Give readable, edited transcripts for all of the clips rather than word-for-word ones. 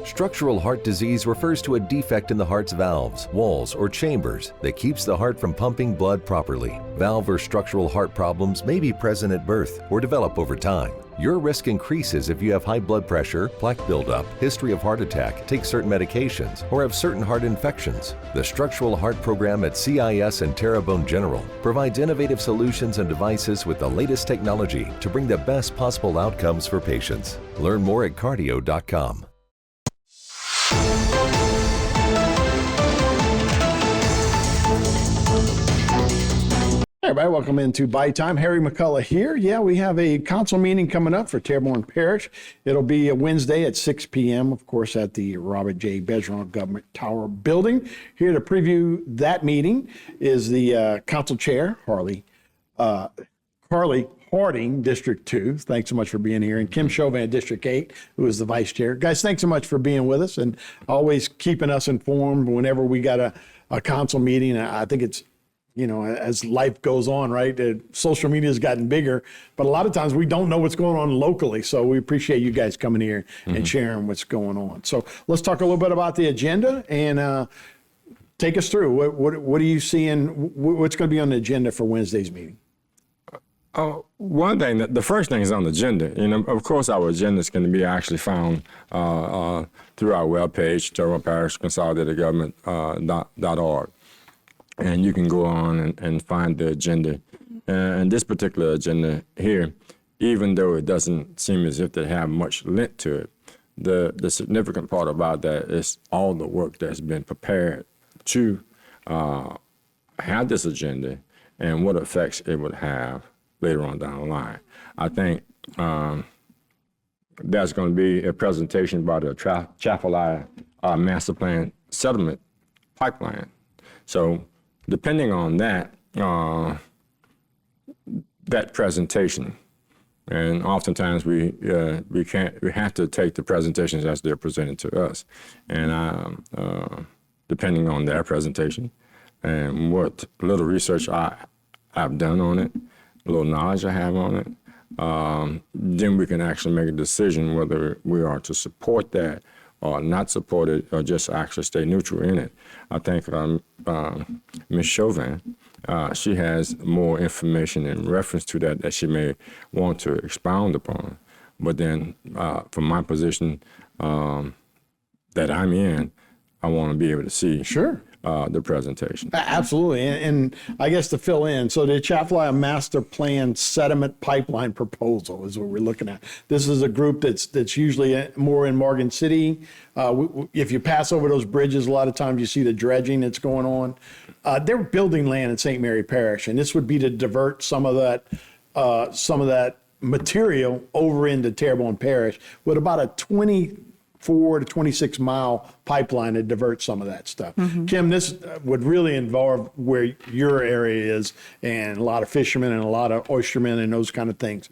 Structural heart disease refers to a defect in the heart's valves, walls, or chambers that keeps the heart from pumping blood properly. Valve or structural heart problems may be present at birth or develop over time. Your risk increases if you have high blood pressure, plaque buildup, history of heart attack, take certain medications, or have certain heart infections. The Structural Heart Program at CIS and Terrebonne General provides innovative solutions and devices with the latest technology to bring the best possible outcomes for patients. Learn more at cardio.com. Hey everybody, welcome into Bayou Time. Harry McCullough here. Yeah, we have a council meeting coming up for Terrebonne Parish. It'll be a Wednesday at 6 p.m., of course, at the Robert J. Bergeron Government Tower building. Here to preview that meeting is the council chair, Carly Harding, District 2. Thanks so much for being here. And Kim Chauvin, District 8, who is the vice chair. Guys, thanks so much for being with us and always keeping us informed whenever we got a council meeting. I think it's, you know, as life goes on, right? Social media has gotten bigger, but a lot of times we don't know what's going on locally. So we appreciate you guys coming here and sharing what's going on. So let's talk a little bit about the agenda and take us through. What are you seeing? What's going to be on the agenda for Wednesday's meeting? One thing, the first thing is on the agenda. You know, of course, our agenda is going to be actually found through our webpage, Terrebonne Parish Consolidated Government.org. And you can go on and find the agenda. And this particular agenda here, even though it doesn't seem as if they have much link to it, the significant part about that is all the work that's been prepared to have this agenda and what effects it would have later on down the line. I think there's going to be a presentation about the Chaffalaya Master Plan Settlement Pipeline. So depending on that, that presentation, and oftentimes we have to take the presentations as they're presented to us, and depending on their presentation and what little research I've done on it, a little knowledge I have on it, then we can actually make a decision whether we are to support that or not support it, or just actually stay neutral in it. I think Ms. Chauvin, she has more information in reference to that she may want to expound upon. But then from my position that I'm in, I want to be able to see the presentation. Absolutely. And I guess to fill in, so the Chaffalaya Master Plan Sediment Pipeline Proposal is what we're looking at. This is a group that's usually more in Morgan City. If you pass over those bridges, a lot of times you see the dredging that's going on. They're building land in St. Mary Parish, and this would be to divert some of that material over into Terrebonne Parish with about a 24 to 26 mile pipeline to divert some of that stuff. Kim, this would really involve where your area is, and a lot of fishermen and a lot of oystermen and those kind of things.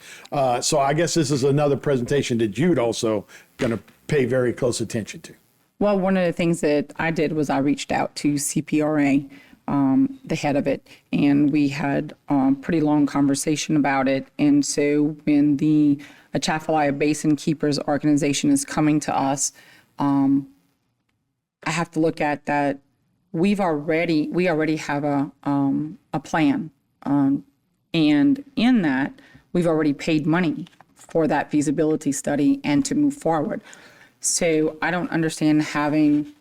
So I guess this is another presentation that you'd also going to pay very close attention to. Well, one of the things that I did was I reached out to CPRA, the head of it, and we had a pretty long conversation about it. And so when the Chaffalaya Basin Keepers Organization is coming to us, I have to look at that. We already have a plan, and in that we've already paid money for that feasibility study and to move forward. So I don't understand having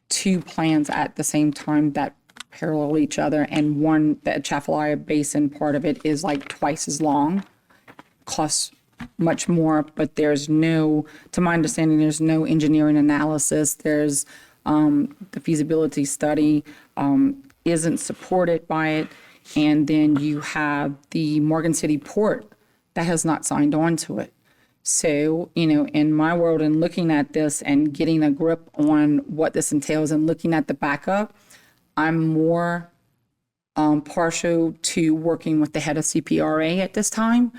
two plans at the same time that parallel each other, and one, the Chaffalaya Basin part of it is like twice as long, costs much more, but there's no, to my understanding, there's no engineering analysis. There's the feasibility study isn't supported by it. And then you have the Morgan City Port that has not signed on to it. So, you know, in my world and looking at this and getting a grip on what this entails and looking at the backup, I'm more partial to working with the head of CPRA at this time,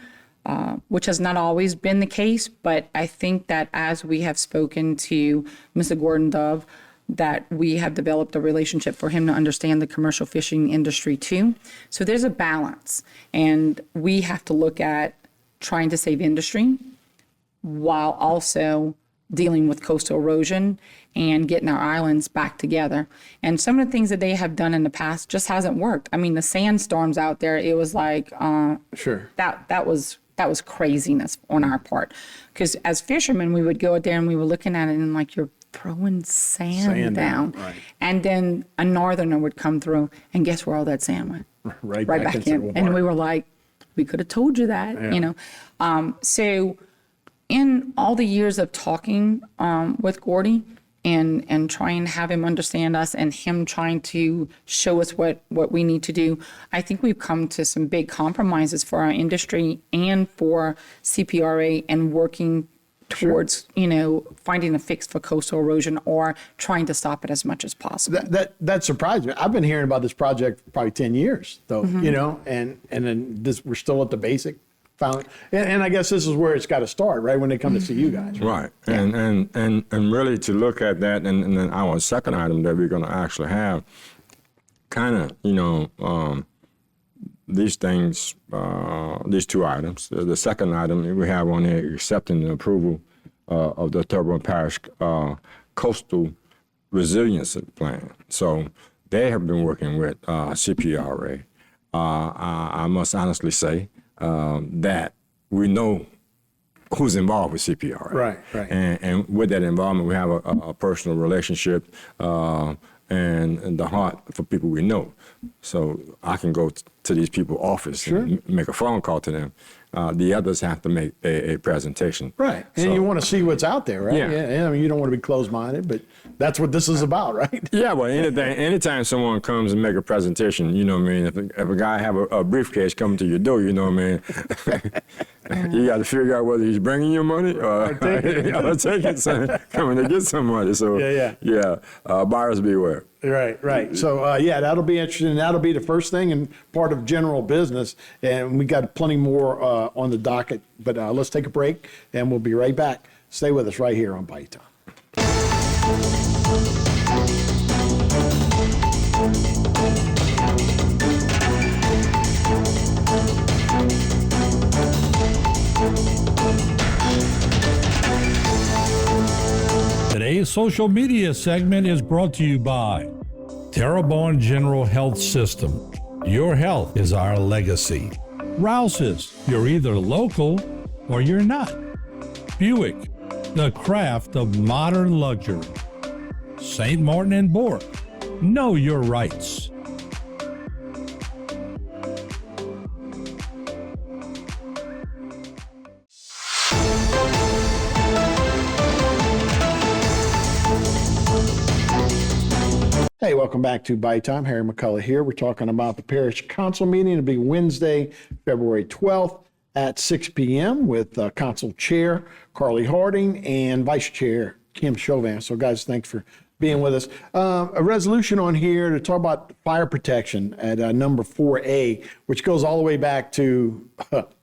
which has not always been the case. But I think that as we have spoken to Mr. Gordon Dove, that we have developed a relationship for him to understand the commercial fishing industry too. So there's a balance, and we have to look at trying to save industry while also dealing with coastal erosion and getting our islands back together. And some of the things that they have done in the past just hasn't worked. I mean, the sandstorms out there, it was like Sure. that was craziness on our part. Because as fishermen, we would go out there and we were looking at it and like, you're throwing sand down. Right. And then a northerner would come through and guess where all that sand went? Right back into the in. water. And we were like, we could have told you that, Yeah. you know. So in all the years of talking with Gordy and trying to have him understand us and him trying to show us what we need to do, I think we've come to some big compromises for our industry and for CPRA and working towards, you know, finding a fix for coastal erosion or trying to stop it as much as possible. That surprised me. I've been hearing about this project for probably 10 years, though, you know, and then we're still at the basic. And I guess this is where it's got to start, right, when they come to see you guys. Right. And really to look at that, and then our second item that we're going to actually have, kind of, you know, these things, these two items. The second item we have on there, accepting the approval of the Turbo Parish Coastal Resiliency Plan. So they have been working with CPRA. I must honestly say that we know who's involved with CPRA. Right. And with that involvement, we have a personal relationship and the heart for people we know. So I can go to these people's office and make a phone call to them. The others have to make a presentation. Right. And you want to see what's out there, right? Yeah. I mean, you don't want to be closed-minded, but that's what this is about, right? Yeah, well, anytime someone comes and make a presentation, you know what I mean, if a guy have a briefcase coming to your door, you know what I mean, you got to figure out whether he's bringing you money or taking some, coming to get some money. So, buyers beware. Right. So, that'll be interesting. That'll be the first thing and part of general business. And we got plenty more on the docket. But let's take a break, and we'll be right back. Stay with us right here on Bayou Time. Today's social media segment is brought to you by Terrebonne General Health System. Your health is our legacy. Rouse's, you're either local or you're not. Buick, the craft of modern luxury. St. Martin and Bork, know your rights. Hey, welcome back to Bayou Time. Harry McCullough here. We're talking about the Parish Council meeting. It'll be Wednesday, February 12th at 6 p.m. with Council Chair Carly Harding and Vice Chair Kim Chauvin. So, guys, thanks for being with us. A resolution on here to talk about fire protection at number 4A, which goes all the way back to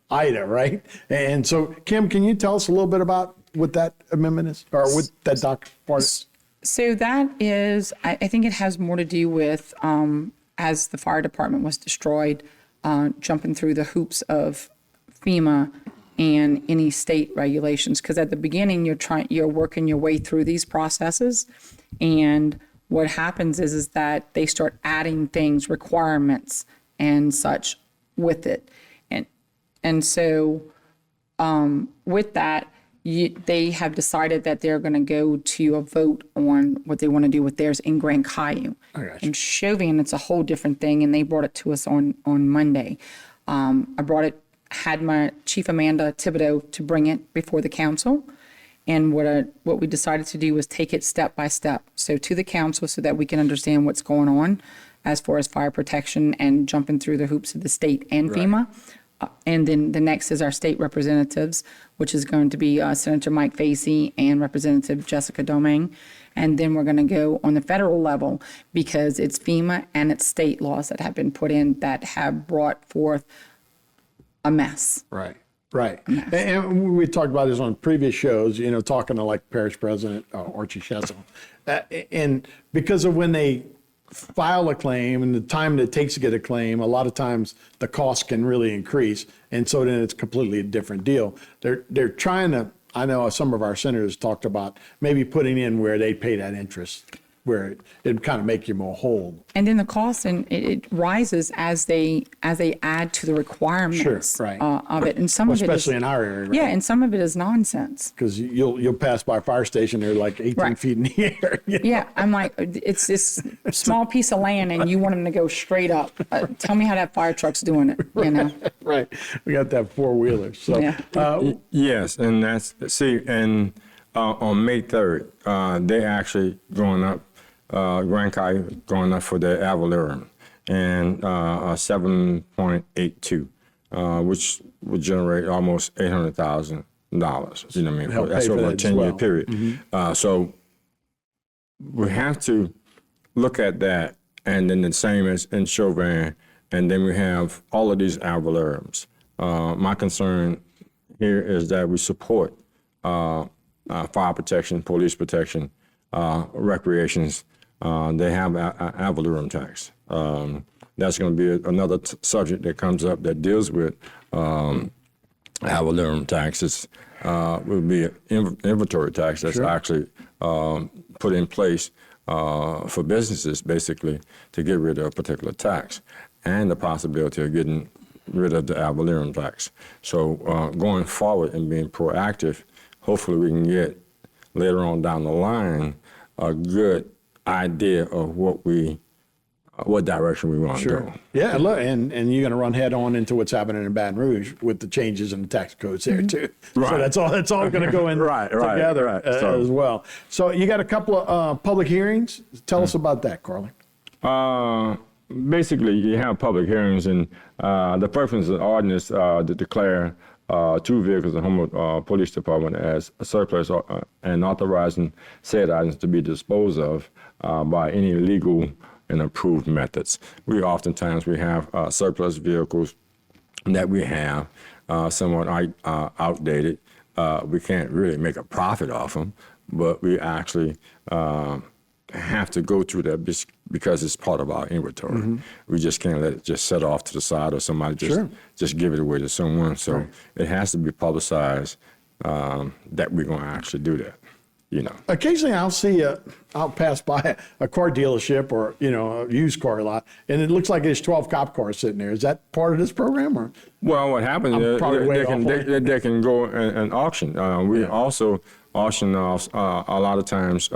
Ida, right? And so, Kim, can you tell us a little bit about what that amendment is, or what that part is? So that is, I think it has more to do with, as the fire department was destroyed, jumping through the hoops of FEMA and any state regulations. Because at the beginning, you're working your way through these processes, and what happens is that they start adding things, requirements and such with it, and so with that. They have decided that they're going to go to a vote on what they want to do with theirs in Grand Bayou. In Chauvin, it's a whole different thing, and they brought it to us on Monday. Had my Chief Amanda Thibodeau to bring it before the council, and what we decided to do was take it step by step, so to the council, so that we can understand what's going on as far as fire protection and jumping through the hoops of the state and FEMA. And then the next is our state representatives, which is going to be Senator Mike Facey and Representative Jessica Domingue. And then we're going to go on the federal level because it's FEMA and it's state laws that have been put in that have brought forth a mess. Right. And we talked about this on previous shows, you know, talking to like Parish President Archie Shessel. And because of when they file a claim and the time that it takes to get a claim, a lot of times the cost can really increase. And so then it's completely a different deal. They're trying to I know some of our senators talked about maybe putting in where they pay that interest, where it'd kind of make you more whole. And then the cost and it rises as they add to the requirements Sure, right. Of it. And some of it is, Especially in our area, right? yeah, and some of it is nonsense. Because you'll pass by a fire station, they're like 18 Right. feet in the air. you know? Yeah, I'm like, it's this small piece of land and you want them to go straight up. Tell me how that fire truck's doing it, you know? Right. We got that four-wheeler. So, Yeah. Yes, and and on May 3rd, they actually going up, Grand Caillou going up for their avalorum, and 7.82, which would generate almost $800,000. You know what I mean? Help That's pay for over a that as 10-year well. period. So we have to look at that, and then the same as in Chauvin, and then we have all of these alvarums. My concern here is that we support fire protection, police protection, recreations. They have avalorum tax. That's going to be another subject that comes up that deals with avalorum taxes. Would be an inventory tax that's actually put in place for businesses, basically, to get rid of a particular tax, and the possibility of getting rid of the avalorum tax. So going forward and being proactive, hopefully we can get later on down the line a good idea of what direction we want to go. Yeah, look, and you're going to run head on into what's happening in Baton Rouge with the changes in the tax codes there too. So Right. that's all going to go in together So- as well. So you got a couple of public hearings. Tell us about that, Carly. Basically, you have public hearings, and the first one is an ordinance to declare 2 vehicles in Houma Police Department as a surplus and authorizing said items to be disposed of by any legal and approved methods. We have surplus vehicles that we have somewhat outdated. We can't really make a profit off them, but we actually have to go through that because it's part of our inventory. We just can't let it just set off to the side or somebody just give it away to someone. So it has to be publicized that we're going to actually do that. You know. Occasionally I'll pass by a car dealership or, a used car lot, and it looks like there's 12 cop cars sitting there. Is that part of this program, or? Well, what happens I'm is probably way they can go and auction. We also auction off a lot of times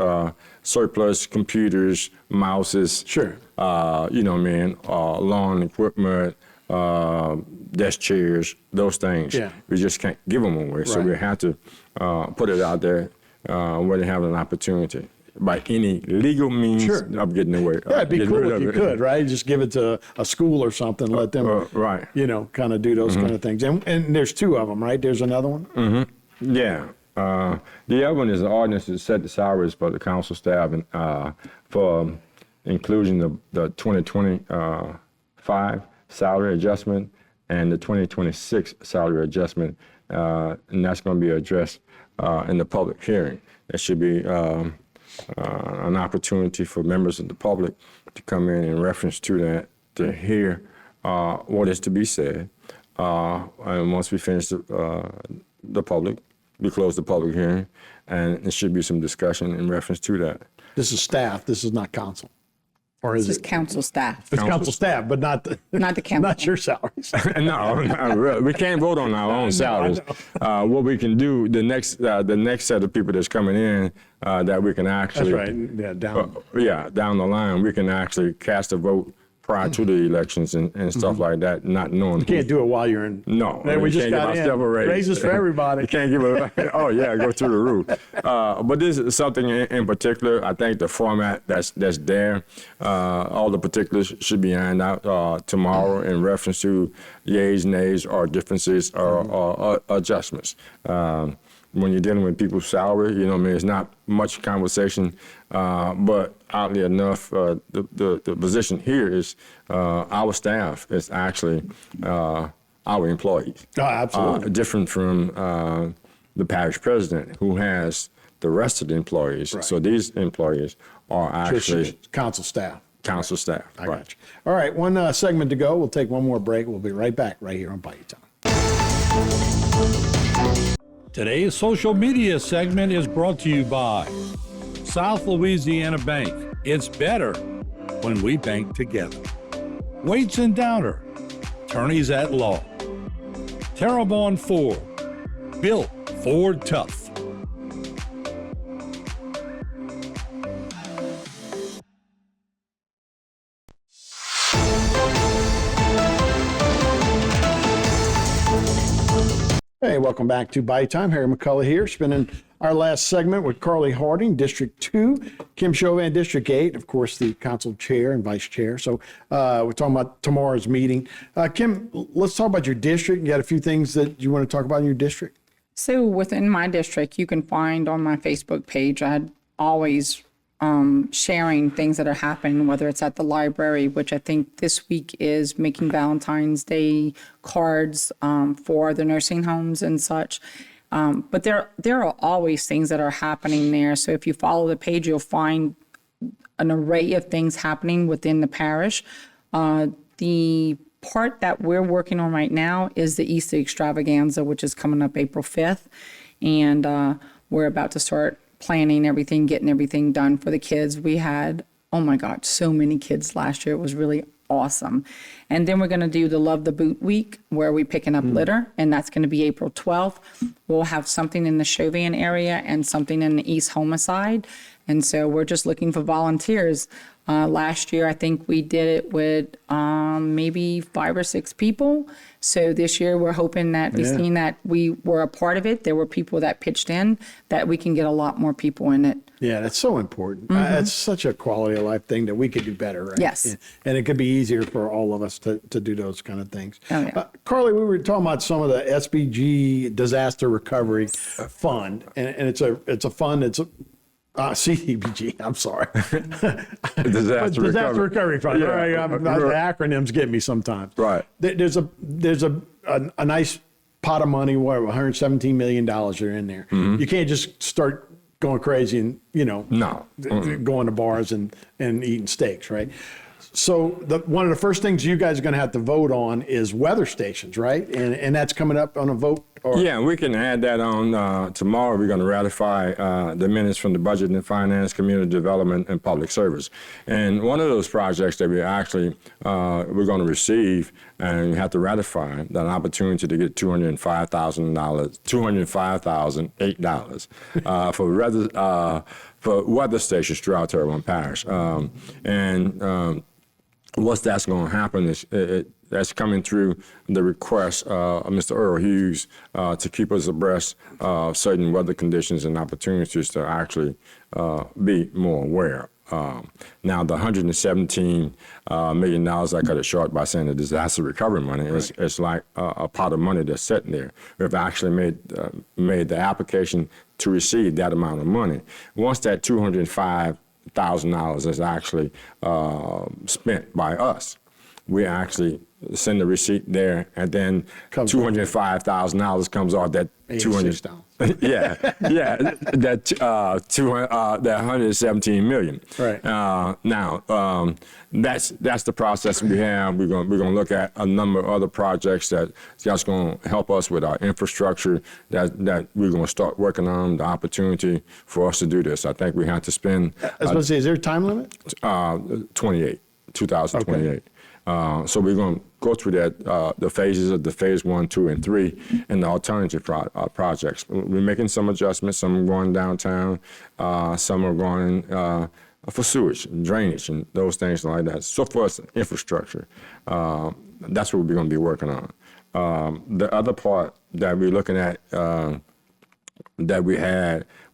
surplus computers, mouses. Sure. Lawn equipment, desk chairs, those things. Yeah. We just can't give them away, so Right. we have to put it out there where they have an opportunity by any legal means of getting away. Yeah, it'd be getting cool rid if of you it. could, right? Just give it to a school or something, let them, right. kind of do those kind of things. And there's 2 of them, right? There's another one? Yeah. The other one is an ordinance to set the salaries for the council staff and for inclusion of the 2025 salary adjustment and the 2026 salary adjustment, and that's going to be addressed in the public hearing. There should be an opportunity for members of the public to come in reference to that, to hear what is to be said. And once we finish the public, we close the public hearing, and there should be some discussion in reference to that. This is staff. This is not council. Or is This is it? council staff, It's council staff, but not the, not the council. not your salaries. No, not really. We can't vote on our own salaries. What we can do, the next set of people that's coming in, that we can actually. That's right. Yeah, down. Down the line, we can actually cast a vote prior to the elections and stuff like that, not knowing. You can't do it while you're in. No, Man, we you just can't got give ourselves a raise. raises for everybody. You can't give a, go through the roof. But this is something in particular. I think the format that's there, all the particulars should be ironed out tomorrow in reference to yays, nays, or differences or adjustments. When you're dealing with people's salary, it's not much conversation, but oddly enough, the position here is our staff is actually our employees. Oh, absolutely. Different from the parish president, who has the rest of the employees. Right. So these employees are actually Council staff. council staff. I got you. All right, one segment to go. We'll take one more break. We'll be right back right here on Bayou Time. Today's social media segment is brought to you by South Louisiana Bank. It's better when we bank together. Waits and Downer, attorneys at law. Terrebonne Ford, built Ford tough. Hey, welcome back to Bayou Time. Harry McCullough here, spending our last segment with Carly Harding, District 2, Kim Chauvin, District 8, of course, the council chair and vice chair. So we're talking about tomorrow's meeting. Kim, let's talk about your district. You got a few things that you want to talk about in your district? So within my district, you can find on my Facebook page, I always sharing things that are happening, whether it's at the library, which I think this week is making Valentine's Day cards for the nursing homes and such. But there are always things that are happening there. So if you follow the page, you'll find an array of things happening within the parish. The part that we're working on right now is the Easter Extravaganza, which is coming up April 5th. And we're about to start planning everything, getting everything done for the kids. We had, oh my God, so many kids last year. It was really awesome. And then we're going to do the Love the Boot Week, where we're picking up litter, and that's going to be April 12th. We'll have something in the Chauvin area and something in the East Houma side. And so we're just looking for volunteers. Last year, I think we did it with maybe 5 or 6 people. So this year, we're hoping that we've seen that we were a part of it. There were people that pitched in, that we can get a lot more people in it. Yeah, that's so important. It's such a quality of life thing that we could do better, right? Yes. And it could be easier for all of us to do those kind of things. Oh, yeah. Carly, we were talking about some of the SBG Disaster Recovery Fund, and it's a fund that's CDBG, I'm sorry. Disaster Recovery Fund. Yeah. Right, the acronyms get me sometimes. Right. There's a nice pot of money, $117 million are in there. You can't just start going crazy and, going to bars and eating steaks, right? So one of the first things you guys are going to have to vote on is weather stations, right? And that's coming up on a vote? Yeah, we can add that on tomorrow. We're going to ratify the minutes from the Budget and Finance, Community Development, and Public Service. And one of those projects that we actually we're going to receive and we have to ratify that opportunity to get $205,008 for weather stations throughout Terrebonne Parish. What's that's going to happen is that's coming through the request of Mr. Earl Hughes to keep us abreast of certain weather conditions and opportunities to actually be more aware. Now, the $117 million, I cut it short by saying the disaster recovery money, it's like a pot of money that's sitting there. We've actually made the application to receive that amount of money. Once that $205,000 is actually spent by us, we actually send the receipt there, and then $205,000 comes off that $200. That $117 million. Right. Now, that's the process we have. We're going to look at a number of other projects that's going to help us with our infrastructure. That we're going to start working on the opportunity for us to do this. I think we have to spend. I was going to say, is there a time limit? 2028. Okay. So we're going to go through that, the phases of the phase 1, 2, and 3, and the alternative projects. We're making some adjustments. Some are going downtown. Some are going for sewage and drainage and those things like that. So for us, infrastructure, that's what we're going to be working on. The other part that we're looking at that we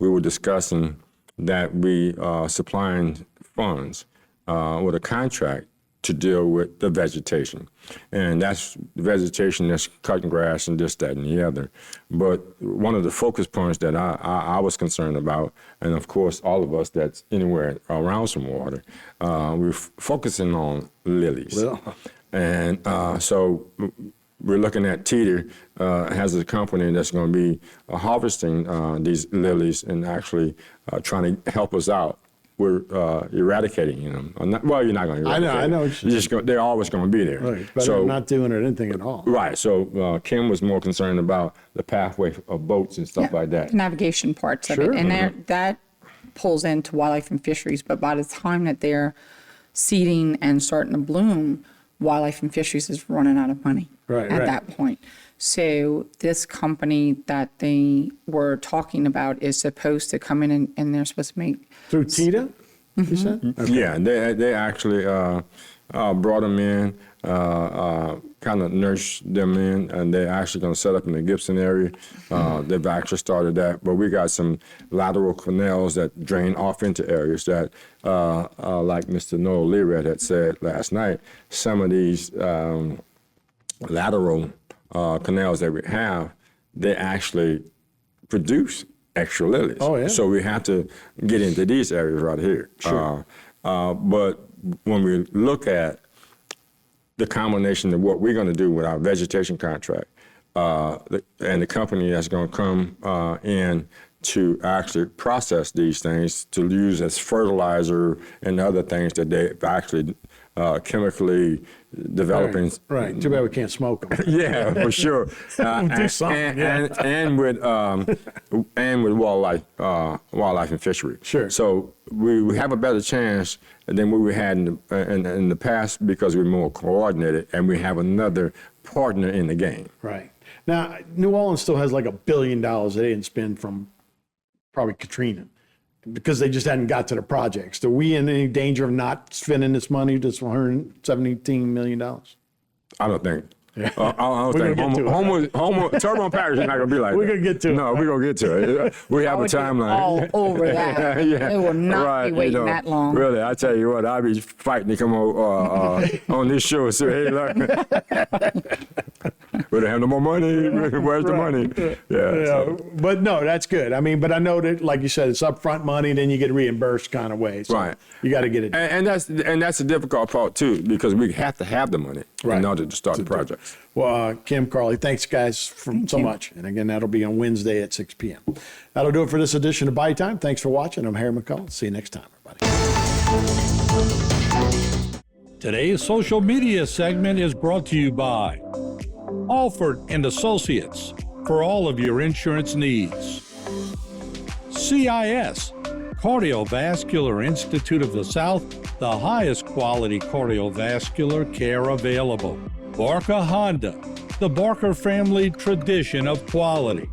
were discussing that we supplying funds with a contract to deal with the vegetation. And that's vegetation that's cutting grass and this, that, and the other. But one of the focus points that I was concerned about, and of course all of us that's anywhere around some water, we're focusing on lilies. And so we're looking at Teeter has a company that's going to be harvesting these lilies and actually trying to help us out we're eradicating them. Or not, well, you're not going to eradicate I know. they're always going to be there. Right, better So, than not doing anything at all. right. So Kim was more concerned about the pathway of boats and stuff like that. The navigation parts of Sure. it. And that pulls into wildlife and fisheries. But by the time that they're seeding and starting to bloom, wildlife and fisheries is running out of money Right, at right. that point. So this company that they were talking about is supposed to come in and they're supposed to make. Through TITA, you said? Okay. Yeah, they actually brought them in, kind of nursed them in, and they're actually going to set up in the Gibson area. They've actually started that, but we got some lateral canals that drain off into areas that, like Mr. Noel Learett had said last night, some of these lateral canals that we have, they actually produce extra lilies. Oh, yeah. So we have to get into these areas right here. Sure. But when we look at the combination of what we're going to do with our vegetation contract and the company that's going to come in to actually process these things to use as fertilizer and other things that they've actually chemically developing. Right. Too bad we can't smoke them. Yeah, for sure. do something, and with wildlife and fishery. Sure. So we have a better chance than what we had in the past because we're more coordinated and we have another partner in the game. Right. Now, New Orleans still has like $1 billion they didn't spend from probably Katrina because they just hadn't got to the projects. Are we in any danger of not spending this money, this $117 million? I don't think. I don't We're think gonna get to it. Houma, Turbo and Parish is not going to be like We're that. gonna get to it. No, we're going to get to it. We have a would be timeline. all over that. Yeah, They will not right, be waiting that long. Really, I tell you what, I'll be fighting to come on this show and say, hey, look, we don't have no more money. Where's the money? Yeah. So, But no, that's good. I mean, but I know that, like you said, it's upfront money, then you get reimbursed kind of way. So Right. You got to get it. and that's the difficult part too, because we have to have the money Right. in order to start the projects. Well, Kim, Carly, thanks guys so much. And again, that'll be on Wednesday at 6 p.m. That'll do it for this edition of Bayou Time. Thanks for watching. I'm Harry McCullough. See you next time, everybody. Today's social media segment is brought to you by Alford and Associates for all of your insurance needs. CIS, Cardiovascular Institute of the South, the highest quality cardiovascular care available. Barker Honda, the Barker family tradition of quality.